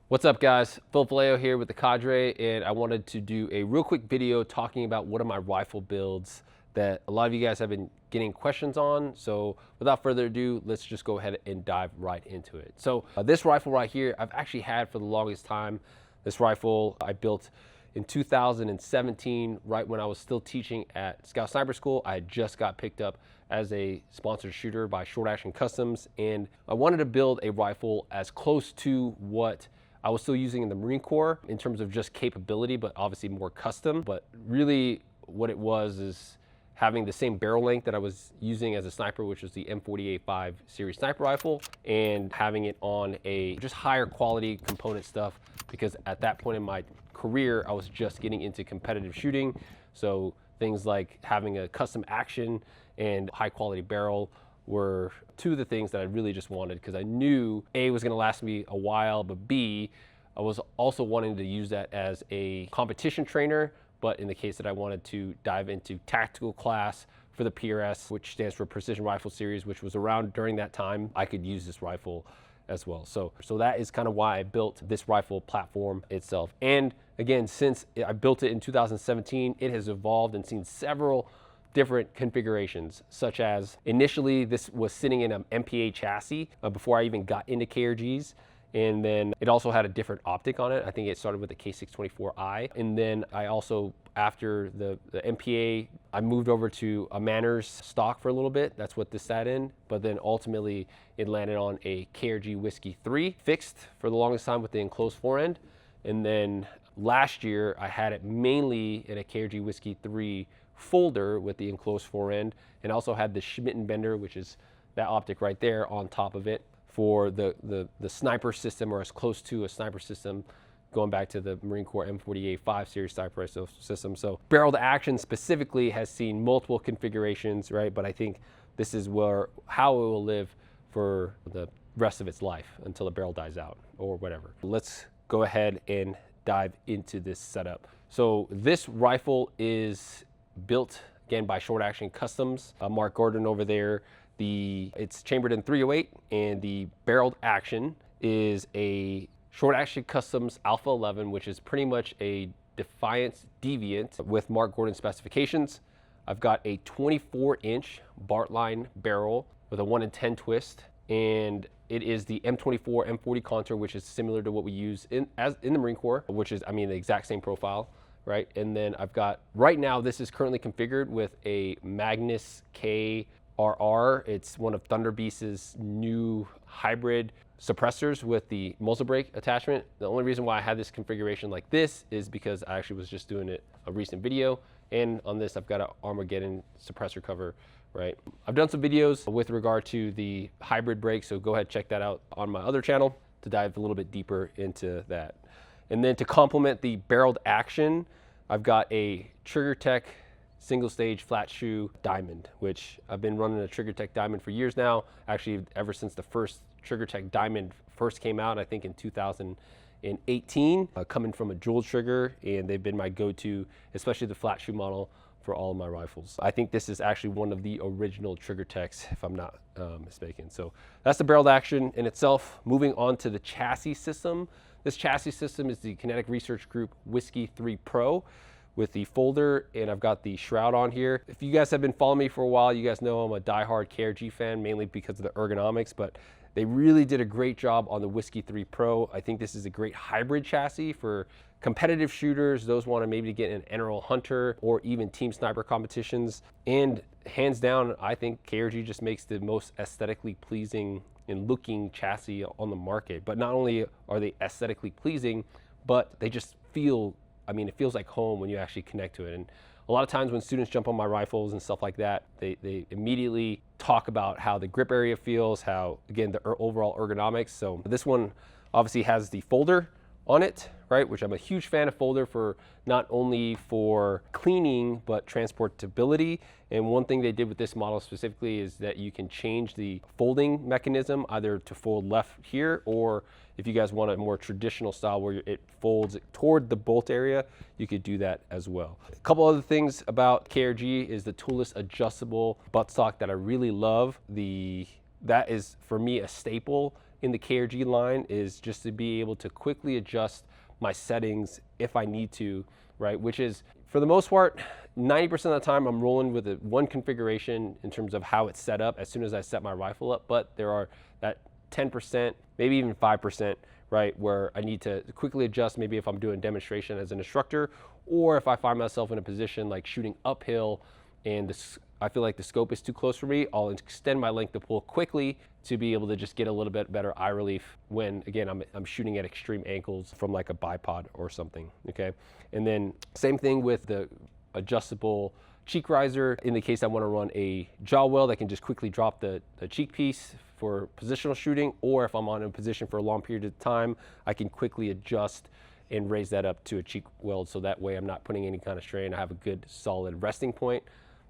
What's up, guys? Phillip Velayo here with the Cadre, and I wanted to do a real quick video talking about one of my rifle builds that a lot of you guys have been getting questions on. So without further ado, let's just go ahead and dive right into it. So this rifle right here, I've actually had for the longest time. This rifle I built in 2017, right when I was still teaching at Scout Sniper School. I had just got picked up as a sponsored shooter by Short Action Customs, and I wanted to build a rifle as close to what I was still using in the Marine Corps in terms of just capability, but obviously more custom. But really what it was is having the same barrel length that I was using as a sniper, which was the M48-5 series sniper rifle, and having it on a just higher quality component stuff, because at that point in my career, I was just getting into competitive shooting. So things like having a custom action and high quality barrel were two of the things that I really just wanted, because I knew A, was gonna last me a while, but B, I was also wanting to use that as a competition trainer, but in the case that I wanted to dive into tactical class for the PRS, which stands for Precision Rifle Series, which was around during that time, I could use this rifle as well. So that is kind of why I built this rifle platform itself. And again, since I built it in 2017, it has evolved and seen several different configurations, such as initially this was sitting in an MPA chassis before I even got into KRGs. And then it also had a different optic on it. I think it started with the K328i. And then I also, after the MPA, I moved over to a Manners stock for a little bit. That's what this sat in. But then ultimately it landed on a KRG Whiskey 3 fixed for the longest time with the enclosed forend. And then last year I had it mainly in a KRG Whiskey 3 folder with the enclosed forend, and also had the Schmidt and Bender, which is that optic right there, on top of it for the sniper system, or as close to a sniper system, going back to the Marine Corps M48-5 series sniper rifle system. So barrel to action specifically has seen multiple configurations, right? But I think this is how it will live for the rest of its life until the barrel dies out or whatever. Let's go ahead and dive into this setup. So this rifle is built again by Short Action Customs. Mark Gordon over there. It's chambered in 308, and the barreled action is a Short Action Customs Alpha 11, which is pretty much a Defiance Deviant with Mark Gordon specifications. I've got a 24-inch Bartline barrel with a 1 in 10 twist, and it is the M24 M40 contour, which is similar to what we use in the Marine Corps, which is, I mean, the exact same profile. Right, and then I've got, right now this is currently configured with a Magnus KRR. It's one of Thunder Beast's new hybrid suppressors with the muzzle brake attachment. The only reason why I had this configuration like this is because I actually was just doing a recent video, and on this I've got an Armageddon suppressor cover, right? I've done some videos with regard to the hybrid brake, so go ahead, check that out on my other channel to dive a little bit deeper into that. And then to complement the barreled action, I've got a Trigger Tech single stage flat shoe diamond, which I've been running a Trigger Tech diamond for years now. Actually, ever since the first Trigger Tech diamond first came out, I think in 2018, coming from a jewel trigger, and they've been my go-to, especially the flat shoe model, for all of my rifles. I think this is actually one of the original Trigger Techs, if I'm not mistaken. So that's the barreled action in itself. Moving on to the chassis system. This chassis system is the Kinetic Research Group Whiskey 3 Pro with the folder, and I've got the shroud on here. If you guys have been following me for a while, you guys know I'm a diehard KRG fan, mainly because of the ergonomics, but they really did a great job on the Whiskey 3 Pro. I think this is a great hybrid chassis for competitive shooters, those want to maybe get an NRL Hunter or even team sniper competitions. And hands down, I think KRG just makes the most aesthetically pleasing and looking chassis on the market. But not only are they aesthetically pleasing, but they just feel, I mean, it feels like home when you actually connect to it. And a lot of times when students jump on my rifles and stuff like that, they immediately talk about how the grip area feels, how, again, the overall ergonomics. So this one obviously has the folder on it, right? Which I'm a huge fan of folder for not only for cleaning, but transportability. And one thing they did with this model specifically is that you can change the folding mechanism either to fold left here, or if you guys want a more traditional style where it folds toward the bolt area, you could do that as well. A couple other things about KRG is the toolless adjustable buttstock that I really love. That is, for me, a staple in the KRG line is just to be able to quickly adjust my settings if I need to, right? Which is, for the most part, 90% of the time I'm rolling with one configuration in terms of how it's set up as soon as I set my rifle up, but there are that 10%, maybe even 5%, right, where I need to quickly adjust, maybe if I'm doing demonstration as an instructor, or if I find myself in a position like shooting uphill and I feel like the scope is too close for me, I'll extend my length of pull quickly to be able to just get a little bit better eye relief when, again, I'm shooting at extreme angles from like a bipod or something, okay? And then same thing with the adjustable cheek riser. In the case I want to run a jaw weld, I can just quickly drop the cheek piece for positional shooting, or if I'm on a position for a long period of time, I can quickly adjust and raise that up to a cheek weld, so that way I'm not putting any kind of strain. I have a good solid resting point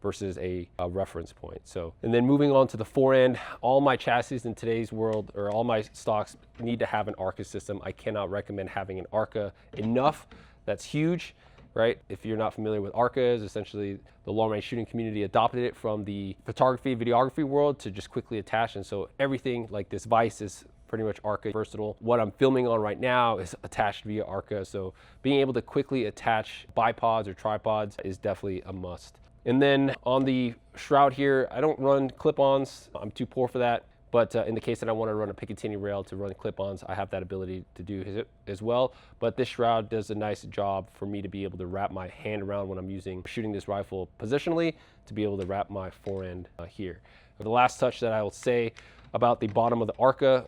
versus a reference point. So, and then moving on to the fore end, all my chassis in today's world, or all my stocks, need to have an Arca system. I cannot recommend having an Arca enough. That's huge, right? If you're not familiar with Arca, is essentially the long range shooting community adopted it from the photography, videography world to just quickly attach. And so everything like this vise is pretty much Arca versatile. What I'm filming on right now is attached via Arca. So being able to quickly attach bipods or tripods is definitely a must. And then on the shroud here, I don't run clip-ons. I'm too poor for that. But in the case that I want to run a Picatinny rail to run clip-ons, I have that ability to do it as well. But this shroud does a nice job for me to be able to wrap my hand around when I'm shooting this rifle positionally, to be able to wrap my fore end here. The last touch that I will say about the bottom of the Arca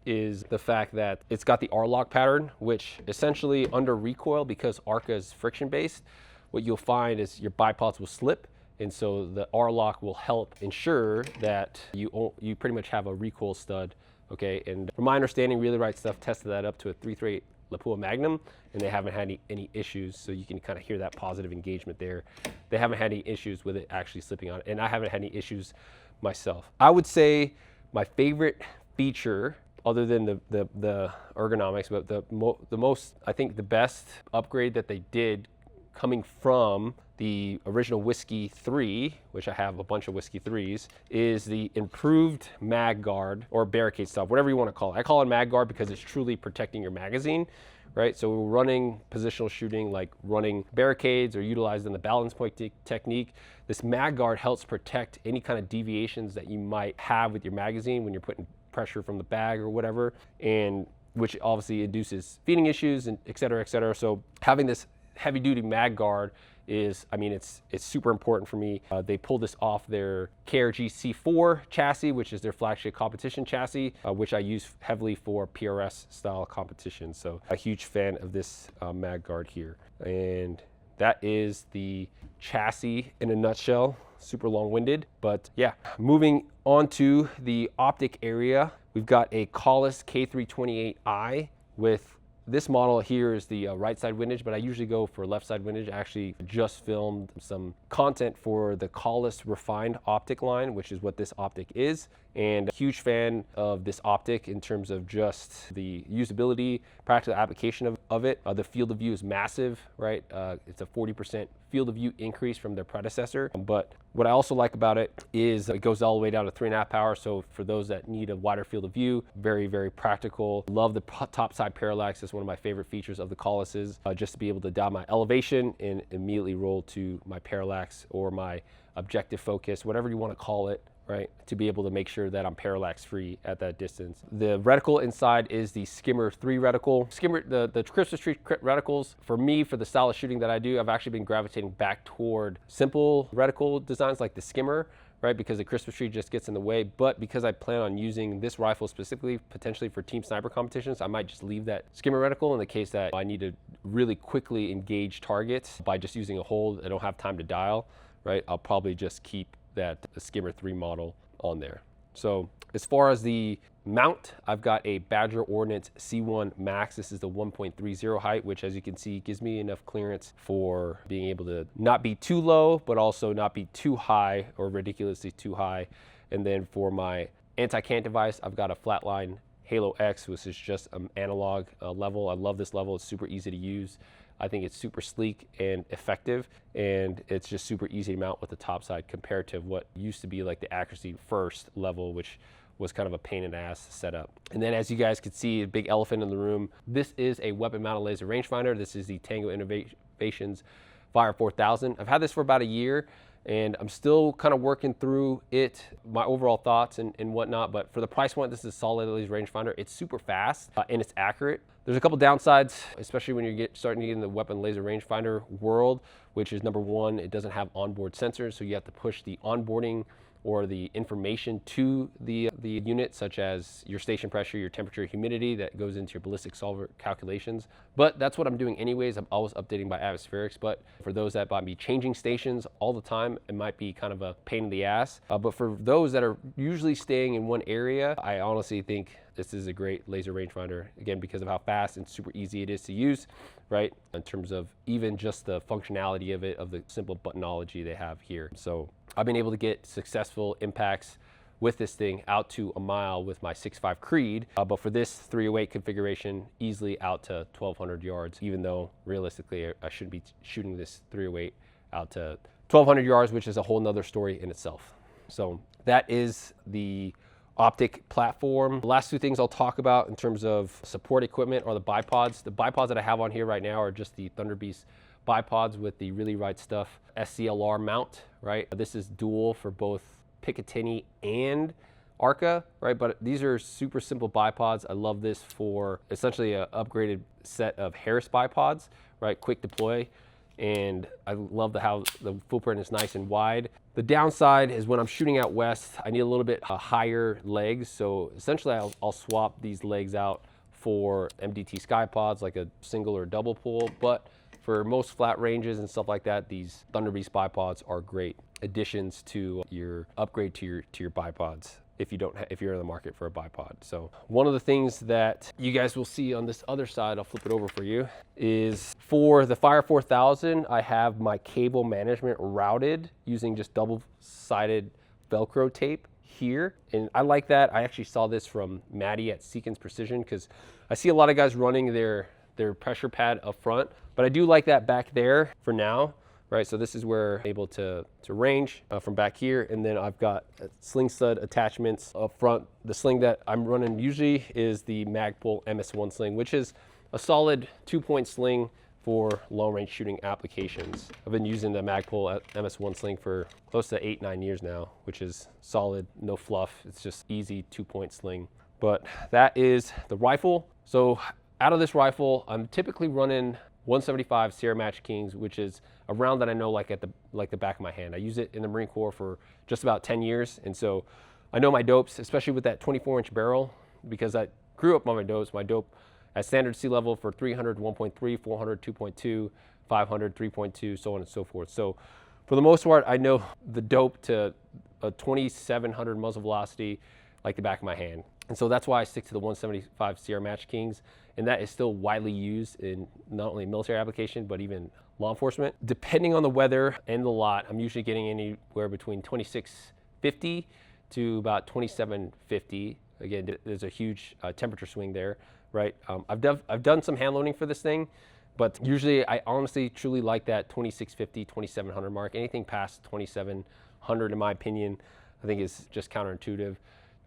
is the fact that it's got the R-lock pattern, which essentially under recoil, because Arca is friction-based, what you'll find is your bipods will slip, and so the R-lock will help ensure that you pretty much have a recoil stud, okay? And from my understanding, Really Right Stuff tested that up to a 338 Lapua Magnum, and they haven't had any issues, so you can kind of hear that positive engagement there. They haven't had any issues with it actually slipping on, and I haven't had any issues myself. I would say my favorite feature, other than the ergonomics, but the most, I think the best upgrade that they did coming from the original Whiskey 3, which I have a bunch of Whiskey 3s, is the improved mag guard, or barricade stuff, whatever you want to call it. I call it mag guard because it's truly protecting your magazine, right? So we're running positional shooting, like running barricades or utilizing the balance point technique. This mag guard helps protect any kind of deviations that you might have with your magazine when you're putting pressure from the bag or whatever, and which obviously induces feeding issues and et cetera, et cetera. So having this heavy duty mag guard is, I mean, it's super important for me. They pulled this off their KRG C4 chassis, which is their flagship competition chassis, which I use heavily for PRS style competition. So a huge fan of this mag guard here. And that is the chassis in a nutshell. Super long-winded, but yeah. Moving on to the optic area, we've got a Kahles K328i with this model here is the right side windage, but I usually go for left side windage. I actually just filmed some content for the Kahles refined optic line, which is what this optic is. And a huge fan of this optic in terms of just the usability, practical application of it. The field of view is massive, right? It's a 40% field of view increase from their predecessor. But what I also like about it is it goes all the way down to 3.5 power. So for those that need a wider field of view, very, very practical. Love the top side parallax. It's one of my favorite features of the Kahles, just to be able to dial my elevation and immediately roll to my parallax or my objective focus, whatever you want to call it, right? To be able to make sure that I'm parallax free at that distance. The reticle inside is the Skimmer 3 reticle. The Christmas tree reticles, for me, for the style of shooting that I do, I've actually been gravitating back toward simple reticle designs like the Skimmer, right? Because the Christmas tree just gets in the way. But because I plan on using this rifle specifically, potentially for team sniper competitions, I might just leave that Skimmer reticle in the case that I need to really quickly engage targets by just using a hold. I don't have time to dial, right? I'll probably just keep that Skimmer 3 model on there. So as far as the mount, I've got a Badger Ordnance C1 Max. This is the 1.30 height, which, as you can see, gives me enough clearance for being able to not be too low, but also not be too high or ridiculously too high. And then for my Anti-Cant device, I've got a Flatline Halo X, which is just an analog level. I love this level. It's super easy to use. I think it's super sleek and effective, and it's just super easy to mount with the top side compared to what used to be like the accuracy first level, which was kind of a pain in the ass setup. And then as you guys could see, a big elephant in the room, this is a weapon mounted laser rangefinder. This is the Tango Innovations Fire 4000. I've had this for about a year, and I'm still kind of working through it, my overall thoughts and whatnot. But for the price point, this is a solid laser rangefinder. It's super fast and it's accurate. There's a couple downsides, especially when you're starting to get in the weapon laser rangefinder world, which is number one, it doesn't have onboard sensors, so you have to push the onboarding or the information to the unit, such as your station pressure, your temperature, humidity, that goes into your ballistic solver calculations. But that's what I'm doing anyways. I'm always updating by atmospherics. But for those that might be changing stations all the time, it might be kind of a pain in the ass. But for those that are usually staying in one area, I honestly think this is a great laser rangefinder, again, because of how fast and super easy it is to use, right? In terms of even just the functionality of it, of the simple buttonology they have here. So I've been able to get successful impacts with this thing out to a mile with my 6.5 Creed, but for this 308 configuration, easily out to 1,200 yards, even though realistically I shouldn't be shooting this 308 out to 1,200 yards, which is a whole nother story in itself. So that is the optic platform. The last two things I'll talk about in terms of support equipment are the bipods. The bipods that I have on here right now are just the Thunder Beast bipods with the Really Right Stuff SCLR mount, right? This is dual for both Picatinny and Arca, right? But these are super simple bipods. I love this for essentially an upgraded set of Harris bipods, right? Quick deploy. And I love how the footprint is nice and wide. The downside is when I'm shooting out west, I need a little bit higher legs. So essentially I'll swap these legs out for MDT Skypods, like a single or double pull. But for most flat ranges and stuff like that, these Thunder Beast bipods are great additions to your upgrade to your bipods if you're in the market for a bipod. So one of the things that you guys will see on this other side, I'll flip it over for you, is for the Fire 4000, I have my cable management routed using just double-sided Velcro tape here. And I like that. I actually saw this from Maddie at Seekins Precision, because I see a lot of guys running their pressure pad up front, but I do like that back there for now. Right, so this is where I'm able to range from back here, and then I've got sling stud attachments up front. The sling that I'm running usually is the Magpul MS1 sling, which is a solid 2-point sling for long range shooting applications. I've been using the Magpul MS1 sling for close to 8-9 years now, which is solid, no fluff. It's just easy 2-point sling. But that is the rifle. So out of this rifle, I'm typically running 175 Sierra Match Kings, which is a round that I know like the back of my hand. I use it in the Marine Corps for just about 10 years. And so I know my dopes, especially with that 24-inch barrel, because I grew up on my dopes. My dope at standard sea level for 300, 1.3, 400, 2.2, 500, 3.2, so on and so forth. So for the most part, I know the dope to a 2,700 muzzle velocity like the back of my hand. And so that's why I stick to the 175 Sierra Match Kings. And that is still widely used in not only military application, but even law enforcement. Depending on the weather and the lot, I'm usually getting anywhere between 2650 to about 2750. Again, there's a huge temperature swing there, right? I've done some hand loading for this thing, but usually I honestly truly like that 2650, 2700 mark. Anything past 2700, in my opinion, I think is just counterintuitive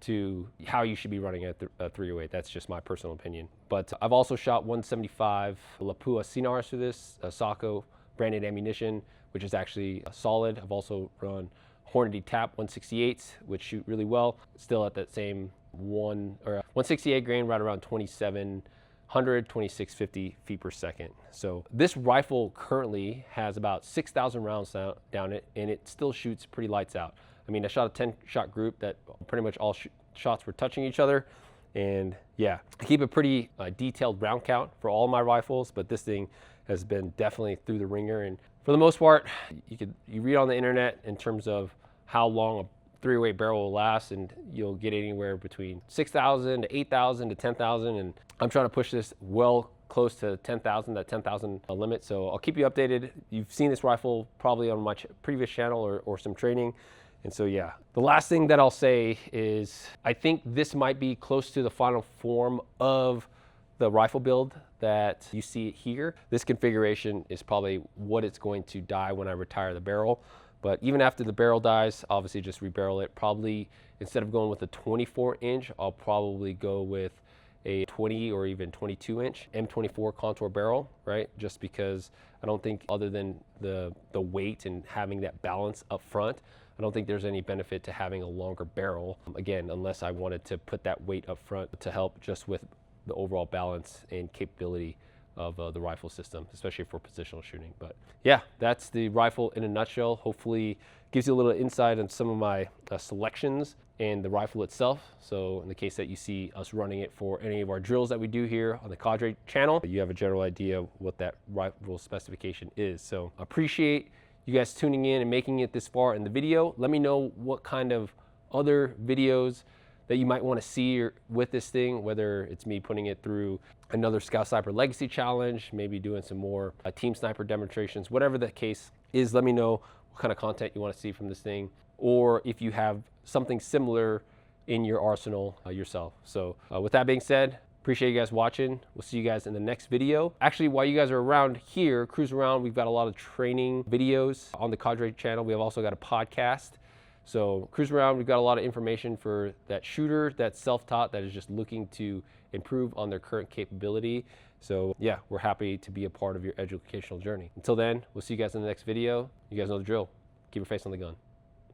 to how you should be running a 308. That's just my personal opinion. But I've also shot 175 Lapua Sinars through this, Sako branded ammunition, which is actually solid. I've also run Hornady Tap 168s, which shoot really well. Still at that same 168 grain, right around 2700, 2650 feet per second. So this rifle currently has about 6,000 rounds down it, and it still shoots pretty lights out. I mean, I shot a 10-shot group that pretty much all shots were touching each other. And yeah, I keep a pretty detailed round count for all my rifles, but this thing has been definitely through the ringer. And for the most part, you read on the internet in terms of how long a 308 barrel will last, and you'll get anywhere between 6,000 to 8,000 to 10,000. And I'm trying to push this well close to 10,000, that 10,000 limit. So I'll keep you updated. You've seen this rifle probably on my previous channel or some training. And so, yeah, the last thing that I'll say is I think this might be close to the final form of the rifle build that you see here. This configuration is probably what it's going to die when I retire the barrel. But even after the barrel dies, obviously just rebarrel it. Probably instead of going with a 24-inch, I'll probably go with a 20 or even 22-inch M24 contour barrel, right? Just because I don't think, other than the weight and having that balance up front, I don't think there's any benefit to having a longer barrel, again, unless I wanted to put that weight up front to help just with the overall balance and capability of the rifle system, especially for positional shooting. But yeah, that's the rifle in a nutshell. Hopefully gives you a little insight on some of my selections and the rifle itself. So in the case that you see us running it for any of our drills that we do here on the Cadre channel, you have a general idea what that rifle specification is. So appreciate you guys tuning in and making it this far in the video. Let me know what kind of other videos that you might want to see with this thing, whether it's me putting it through another Scout Sniper Legacy Challenge, maybe doing some more Team Sniper demonstrations, whatever the case is. Let me know what kind of content you want to see from this thing, or if you have something similar in your arsenal yourself. So with that being said, appreciate you guys watching. We'll see you guys in the next video. Actually, while you guys are around here, cruise around, we've got a lot of training videos on the Cadre channel. We have also got a podcast. So cruise around, we've got a lot of information for that shooter that's self-taught, that is just looking to improve on their current capability. So yeah, we're happy to be a part of your educational journey. Until then, we'll see you guys in the next video. You guys know the drill. Keep your face on the gun.